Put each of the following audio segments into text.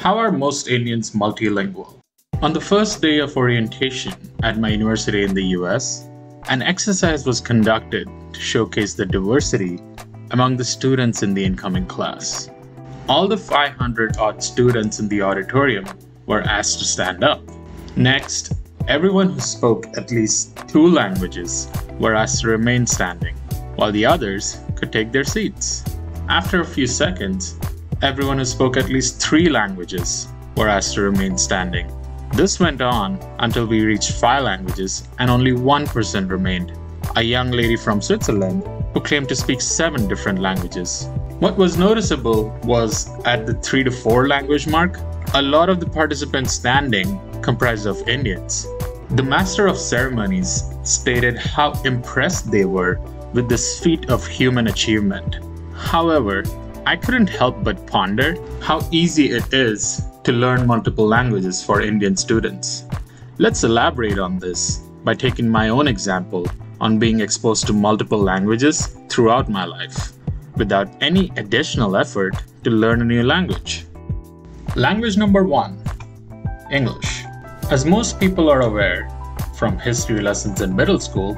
How are most Indians multilingual? On the first day of orientation at my university in the US, an exercise was conducted to showcase the diversity among the students in the incoming class. All the 500-odd students in the auditorium were asked to stand up. Next, everyone who spoke at least 2 languages were asked to remain standing, while the others could take their seats. After a few seconds, everyone who spoke at least 3 languages were asked to remain standing. This went on until we reached 5 languages and only one person remained, a young lady from Switzerland who claimed to speak 7 different languages. What was noticeable was at the 3 to 4 language mark, a lot of the participants standing comprised of Indians. The master of ceremonies stated how impressed they were with this feat of human achievement. However, I couldn't help but ponder how easy it is to learn multiple languages for Indian students. Let's elaborate on this by taking my own example on being exposed to multiple languages throughout my life, without any additional effort to learn a new language. Language number 1, English. As most people are aware from history lessons in middle school,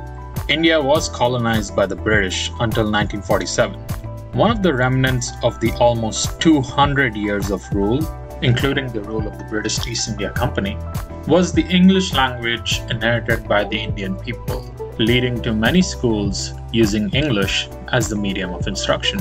India was colonized by the British until 1947. One of the remnants of the almost 200 years of rule, including the rule of the British East India Company, was the English language inherited by the Indian people, leading to many schools using English as the medium of instruction.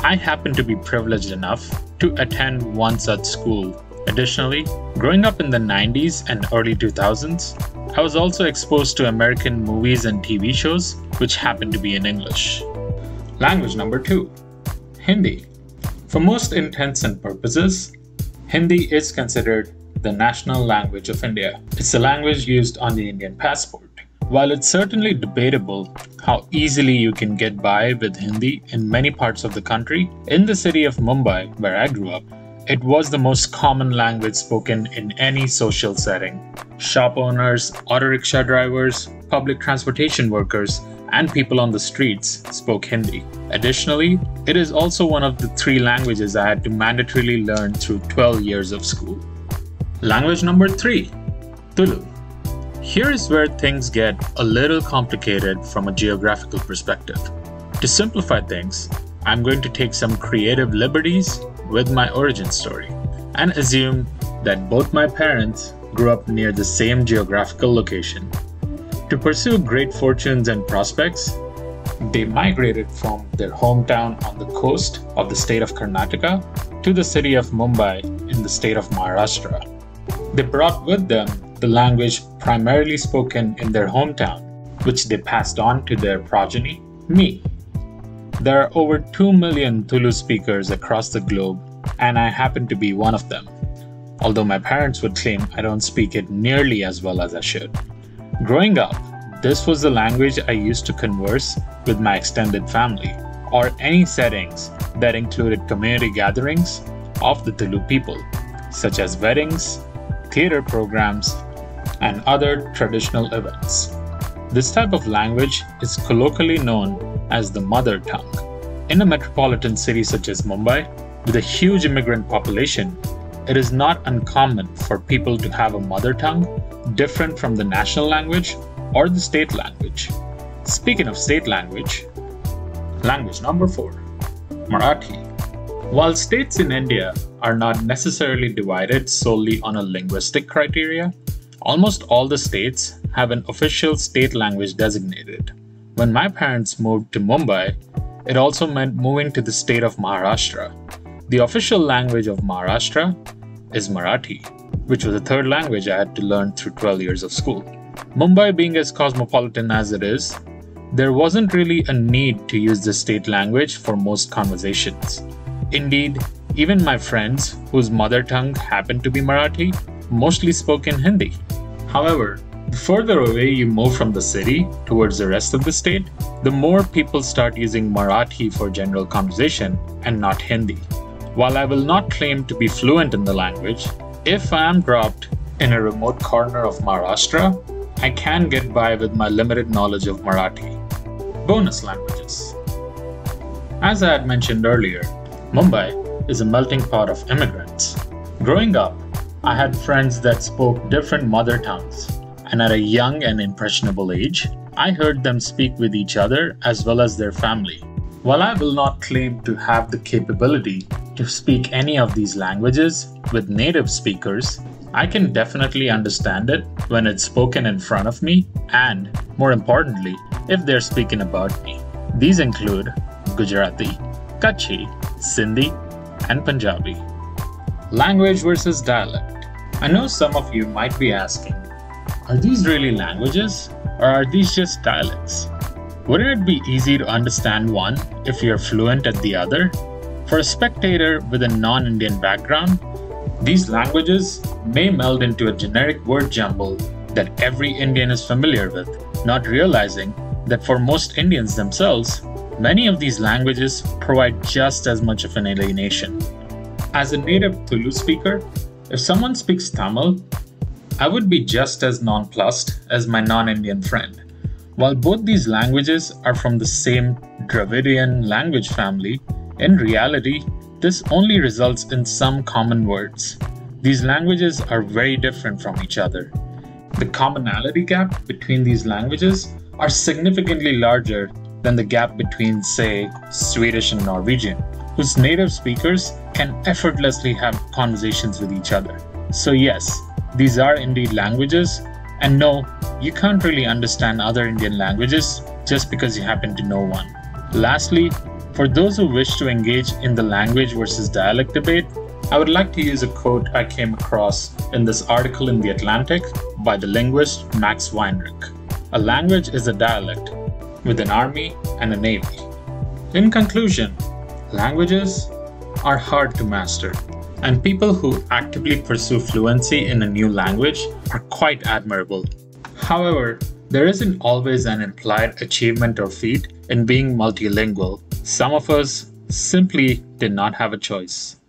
I happen to be privileged enough to attend one such school. Additionally, growing up in the 90s and early 2000s, I was also exposed to American movies and TV shows which happened to be in English. Language number 2, Hindi. For most intents and purposes, Hindi is considered the national language of India. It's the language used on the Indian passport. While it's certainly debatable how easily you can get by with Hindi in many parts of the country, in the city of Mumbai, where I grew up, it was the most common language spoken in any social setting. Shop owners, auto rickshaw drivers, public transportation workers, and people on the streets spoke Hindi. Additionally, it is also one of the 3 languages I had to mandatorily learn through 12 years of school. Language number 3, Tulu. Here is where things get a little complicated from a geographical perspective. To simplify things, I'm going to take some creative liberties with my origin story and assume that both my parents grew up near the same geographical location. To pursue great fortunes and prospects, they migrated from their hometown on the coast of the state of Karnataka to the city of Mumbai in the state of Maharashtra. They brought with them the language primarily spoken in their hometown, which they passed on to their progeny, me. There are over 2 million Tulu speakers across the globe, and I happen to be one of them, although my parents would claim I don't speak it nearly as well as I should. Growing up, this was the language I used to converse with my extended family, or any settings that included community gatherings of the Tulu people, such as weddings, theater programs, and other traditional events. This type of language is colloquially known as the mother tongue. In a metropolitan city such as Mumbai, with a huge immigrant population, it is not uncommon for people to have a mother tongue different from the national language or the state language. Speaking of state language, language number 4, Marathi. While states in India are not necessarily divided solely on a linguistic criteria, almost all the states have an official state language designated. When my parents moved to Mumbai, it also meant moving to the state of Maharashtra. The official language of Maharashtra is Marathi, which was the 3rd language I had to learn through 12 years of school. Mumbai being as cosmopolitan as it is, there wasn't really a need to use the state language for most conversations. Indeed, even my friends, whose mother tongue happened to be Marathi, mostly spoke in Hindi. However, the further away you move from the city towards the rest of the state, the more people start using Marathi for general conversation and not Hindi. While I will not claim to be fluent in the language, if I am dropped in a remote corner of Maharashtra, I can get by with my limited knowledge of Marathi. Bonus languages. As I had mentioned earlier, Mumbai is a melting pot of immigrants. Growing up, I had friends that spoke different mother tongues, and at a young and impressionable age, I heard them speak with each other as well as their family. While I will not claim to have the capability to speak any of these languages with native speakers, I can definitely understand it when it's spoken in front of me and, more importantly, if they're speaking about me. These include Gujarati, Kutchi, Sindhi, and Punjabi. Language versus dialect. I know some of you might be asking, are these really languages or are these just dialects? Wouldn't it be easy to understand one if you're fluent at the other? For a spectator with a non-Indian background, these languages may meld into a generic word jumble that every Indian is familiar with, not realizing that for most Indians themselves, many of these languages provide just as much of an alienation. As a native Tulu speaker, if someone speaks Tamil, I would be just as nonplussed as my non-Indian friend. While both these languages are from the same Dravidian language family, in reality, this only results in some common words. These languages are very different from each other. The commonality gap between these languages are significantly larger than the gap between, say, Swedish and Norwegian, whose native speakers can effortlessly have conversations with each other. So yes, these are indeed languages, and no, you can't really understand other Indian languages just because you happen to know one. Lastly, for those who wish to engage in the language versus dialect debate, I would like to use a quote I came across in this article in The Atlantic by the linguist Max Weinrich. A language is a dialect with an army and a navy. In conclusion, languages are hard to master, and people who actively pursue fluency in a new language are quite admirable. However, there isn't always an implied achievement or feat in being multilingual. Some of us simply did not have a choice.